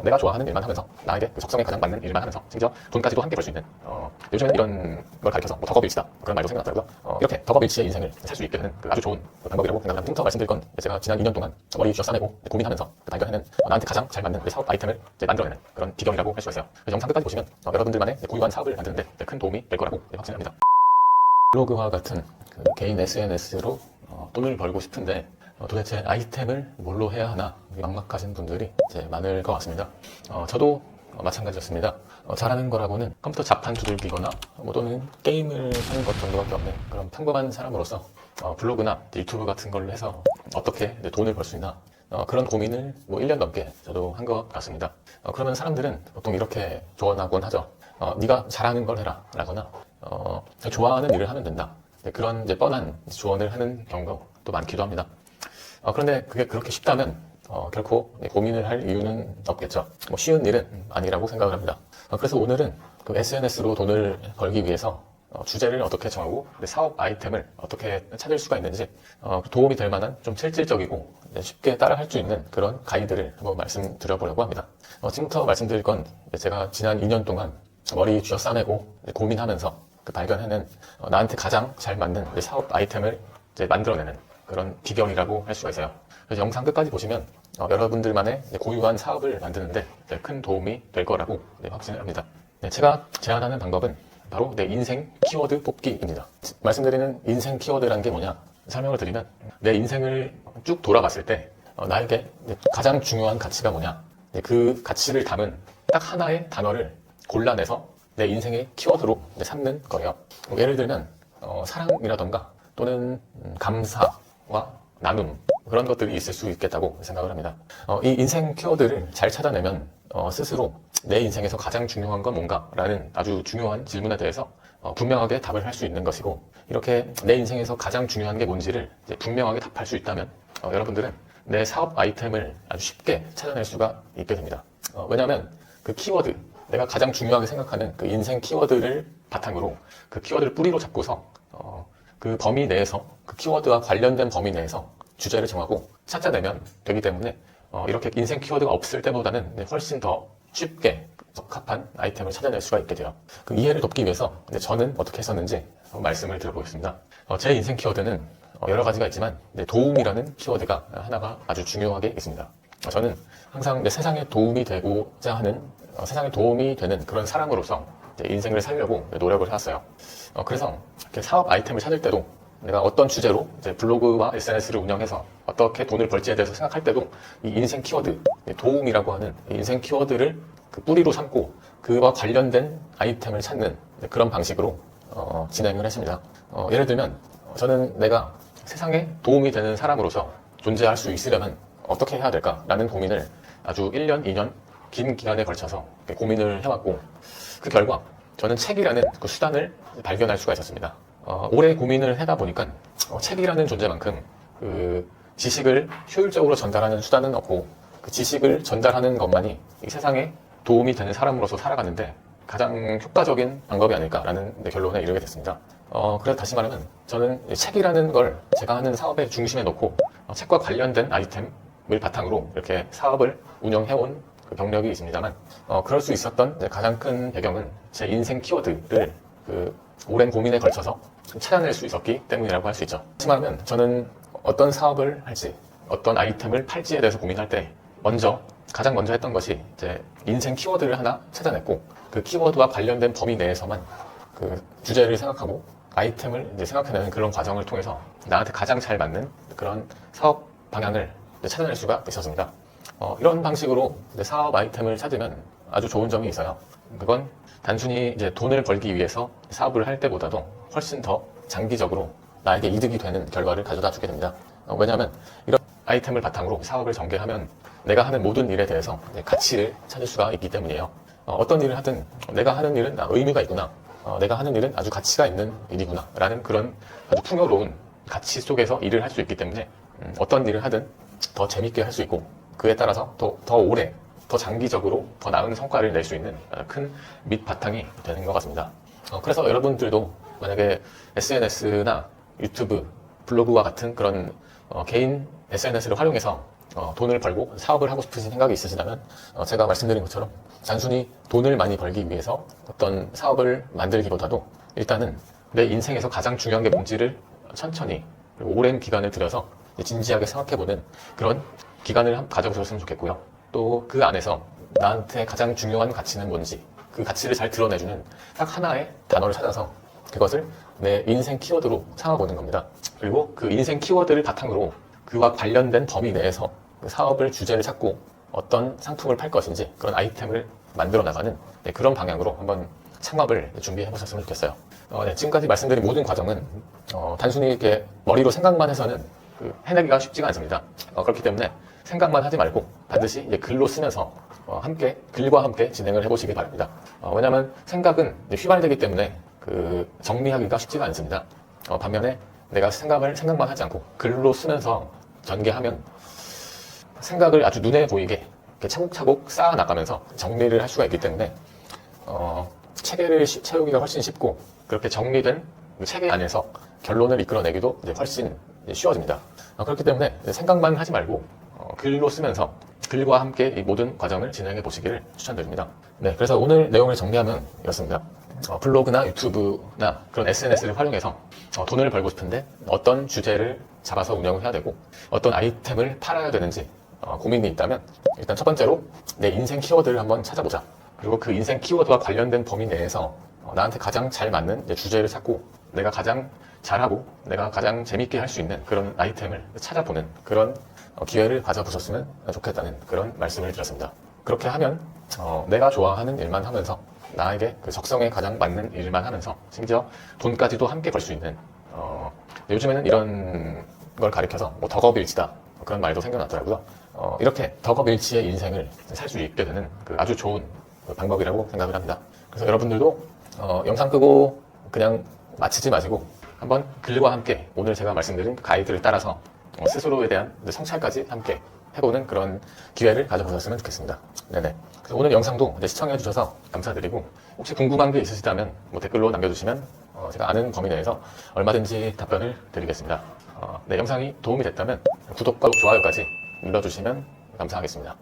내가 좋아하는 일만 하면서 나에게 그 적성에 가장 맞는 일만 하면서 심지어 돈까지도 함께 벌 수 있는 요즘에는 이런 걸 가르쳐서 뭐 덕업일치다 그런 말도 생각나더라고요. 이렇게 덕업일치의 인생을 살 수 있게 하는 그 아주 좋은 방법이라고 생각합니다. 지금부터 말씀드릴 건 제가 지난 2년 동안 머리 쥐어 싸매고 고민하면서 발견하는 나한테 가장 잘 맞는 사업 아이템을 만들어내는 그런 비결이라고 할 수가 있어요. 그래서 영상 끝까지 보시면 여러분들만의 고유한 사업을 만드는데 큰 도움이 될 거라고 확신합니다. 블로그와 같은 그 개인 SNS로 돈을 벌고 싶은데 도대체 아이템을 뭘로 해야 하나 막막하신 분들이 이제 많을 것 같습니다. 저도 마찬가지였습니다. 잘하는 거라고는 컴퓨터 자판 두들기거나 또는 게임을 하는 것 정도밖에 없는 그런 평범한 사람으로서 블로그나 유튜브 같은 걸로 해서 어떻게 돈을 벌 수 있나 그런 고민을 1년 넘게 저도 한 것 같습니다. 그러면 사람들은 보통 이렇게 조언하곤 하죠. 네가 잘하는 걸 해라 라거나 좋아하는 일을 하면 된다. 그런 이제 뻔한 조언을 하는 경우가 또 많기도 합니다. 그런데 그게 그렇게 쉽다면 결코 고민을 할 이유는 없겠죠. 쉬운 일은 아니라고 생각을 합니다. 그래서 오늘은 그 SNS로 돈을 벌기 위해서 주제를 어떻게 정하고 사업 아이템을 어떻게 찾을 수가 있는지 도움이 될 만한 좀 실질적이고 쉽게 따라 할 수 있는 그런 가이드를 한번 말씀드려보려고 합니다. 지금부터 말씀드릴 건 제가 지난 2년 동안 머리 쥐어 싸매고 고민하면서 발견하는 나한테 가장 잘 맞는 사업 아이템을 이제 만들어내는 그런 비결이라고 할 수가 있어요. 그래서 영상 끝까지 보시면 여러분들만의 고유한 사업을 만드는데 큰 도움이 될 거라고 확신을 합니다. 제가 제안하는 방법은 바로 내 인생 키워드 뽑기입니다. 말씀드리는 인생 키워드라는 게 뭐냐 설명을 드리면 내 인생을 쭉 돌아봤을 때 나에게 가장 중요한 가치가 뭐냐 그 가치를 담은 딱 하나의 단어를 골라내서 내 인생의 키워드로 삼는 거예요. 예를 들면 사랑이라던가 또는 감사와 나눔 그런 것들이 있을 수 있겠다고 생각을 합니다. 이 인생 키워드를 잘 찾아내면 스스로 내 인생에서 가장 중요한 건 뭔가라는 아주 중요한 질문에 대해서 분명하게 답을 할 수 있는 것이고 이렇게 내 인생에서 가장 중요한 게 뭔지를 분명하게 답할 수 있다면 여러분들은 내 사업 아이템을 아주 쉽게 찾아낼 수가 있게 됩니다. 왜냐하면 그 키워드 내가 가장 중요하게 생각하는 그 인생 키워드를 바탕으로 그 키워드를 뿌리로 잡고서 그 범위 내에서 그 키워드와 관련된 범위 내에서 주제를 정하고 찾아내면 되기 때문에 이렇게 인생 키워드가 없을 때보다는 훨씬 더 쉽게 적합한 아이템을 찾아낼 수가 있게 돼요. 그 이해를 돕기 위해서 저는 어떻게 했었는지 말씀을 드려보겠습니다. 제 인생 키워드는 여러 가지가 있지만 도움이라는 키워드가 하나가 아주 중요하게 있습니다. 저는 항상 세상에 도움이 되고자 하는 세상에 도움이 되는 그런 사람으로서 인생을 살려고 노력을 해왔어요. 그래서 이렇게 사업 아이템을 찾을 때도 내가 어떤 주제로 블로그와 SNS를 운영해서 어떻게 돈을 벌지에 대해서 생각할 때도 이 인생 키워드, 도움이라고 하는 인생 키워드를 그 뿌리로 삼고 그와 관련된 아이템을 찾는 그런 방식으로 진행을 했습니다. 예를 들면 저는 내가 세상에 도움이 되는 사람으로서 존재할 수 있으려면 어떻게 해야 될까라는 고민을 아주 1년, 2년 긴 기간에 걸쳐서 고민을 해왔고 그 결과 저는 책이라는 그 수단을 발견할 수가 있었습니다. 오래 고민을 하다 보니까 책이라는 존재만큼 그 지식을 효율적으로 전달하는 수단은 없고 그 지식을 전달하는 것만이 이 세상에 도움이 되는 사람으로서 살아가는데 가장 효과적인 방법이 아닐까라는 결론에 이르게 됐습니다. 그래서 다시 말하면 저는 책이라는 걸 제가 하는 사업의 중심에 놓고 책과 관련된 아이템을 바탕으로 이렇게 사업을 운영해온 그 경력이 있습니다만 그럴 수 있었던 가장 큰 배경은 제 인생 키워드를 그 오랜 고민에 걸쳐서 찾아낼 수 있었기 때문이라고 할 수 있죠. 다시 말하면 저는 어떤 사업을 할지 어떤 아이템을 팔지에 대해서 고민할 때 가장 먼저 했던 것이 이제 인생 키워드를 하나 찾아냈고 그 키워드와 관련된 범위 내에서만 그 주제를 생각하고 아이템을 이제 생각해내는 그런 과정을 통해서 나한테 가장 잘 맞는 그런 사업 방향을 찾아낼 수가 있었습니다. 이런 방식으로 사업 아이템을 찾으면 아주 좋은 점이 있어요. 그건 단순히 이제 돈을 벌기 위해서 사업을 할 때보다도 훨씬 더 장기적으로 나에게 이득이 되는 결과를 가져다 주게 됩니다. 왜냐하면 이런 아이템을 바탕으로 사업을 전개하면 내가 하는 모든 일에 대해서 가치를 찾을 수가 있기 때문이에요. 어떤 일을 하든 내가 하는 일은 의미가 있구나. 내가 하는 일은 아주 가치가 있는 일이구나 라는 그런 아주 풍요로운 가치 속에서 일을 할 수 있기 때문에 어떤 일을 하든 더 재밌게 할 수 있고 그에 따라서 더 오래 더 장기적으로 더 나은 성과를 낼 수 있는 큰 밑바탕이 되는 것 같습니다. 그래서 여러분들도 만약에 SNS나 유튜브, 블로그와 같은 그런 개인 SNS를 활용해서 돈을 벌고 사업을 하고 싶으신 생각이 있으시다면 제가 말씀드린 것처럼 단순히 돈을 많이 벌기 위해서 어떤 사업을 만들기보다도 일단은 내 인생에서 가장 중요한 게 뭔지를 천천히 그리고 오랜 기간을 들여서 진지하게 생각해보는 그런 기간을 가져보셨으면 좋겠고요. 또 그 안에서 나한테 가장 중요한 가치는 뭔지 그 가치를 잘 드러내주는 딱 하나의 단어를 찾아서 그것을 내 인생 키워드로 삼아보는 겁니다. 그리고 그 인생 키워드를 바탕으로 그와 관련된 범위 내에서 그 사업을 주제를 찾고 어떤 상품을 팔 것인지 그런 아이템을 만들어 나가는 그런 방향으로 한번 창업을 준비해 보셨으면 좋겠어요. 지금까지 말씀드린 모든 과정은 단순히 이렇게 머리로 생각만 해서는 해내기가 쉽지가 않습니다. 그렇기 때문에 생각만 하지 말고 반드시 이제 글로 쓰면서 함께 글과 함께 진행을 해보시기 바랍니다. 왜냐하면 생각은 휘발되기 때문에 정리하기가 쉽지가 않습니다. 반면에 내가 생각만 하지 않고 글로 쓰면서 전개하면 생각을 아주 눈에 보이게 이렇게 차곡차곡 쌓아 나가면서 정리를 할 수가 있기 때문에 체계를 채우기가 훨씬 쉽고 그렇게 정리된 체계 안에서 결론을 이끌어내기도 이제 훨씬 쉬워집니다. 그렇기 때문에 생각만 하지 말고 글로 쓰면서 글과 함께 이 모든 과정을 진행해 보시기를 추천드립니다. 네, 그래서 오늘 내용을 정리하면 이렇습니다. 블로그나 유튜브나 그런 SNS를 활용해서 돈을 벌고 싶은데 어떤 주제를 잡아서 운영을 해야 되고 어떤 아이템을 팔아야 되는지 고민이 있다면 일단 첫 번째로 내 인생 키워드를 한번 찾아보자. 그리고 그 인생 키워드와 관련된 범위 내에서 나한테 가장 잘 맞는 주제를 찾고 내가 가장 잘하고 내가 가장 재밌게 할 수 있는 그런 아이템을 찾아보는 그런 기회를 가져보셨으면 좋겠다는 그런 말씀을 드렸습니다. 그렇게 하면 내가 좋아하는 일만 하면서 나에게 그 적성에 가장 맞는 일만 하면서 심지어 돈까지도 함께 벌 수 있는 요즘에는 이런 걸 가리켜서 뭐 덕업일치다 그런 말도 생겨났더라고요. 이렇게 덕업일치의 인생을 살 수 있게 되는 아주 좋은 방법이라고 생각을 합니다. 그래서 여러분들도 영상 끄고 그냥 마치지 마시고 한번 글과 함께 오늘 제가 말씀드린 가이드를 따라서 스스로에 대한 성찰까지 함께 해보는 그런 기회를 가져보셨으면 좋겠습니다. 네네. 그래서 오늘 영상도 시청해 주셔서 감사드리고 혹시 궁금한 게 있으시다면 댓글로 남겨주시면 제가 아는 범위 내에서 얼마든지 답변을 드리겠습니다. 네, 영상이 도움이 됐다면 구독과 좋아요까지 눌러주시면 감사하겠습니다.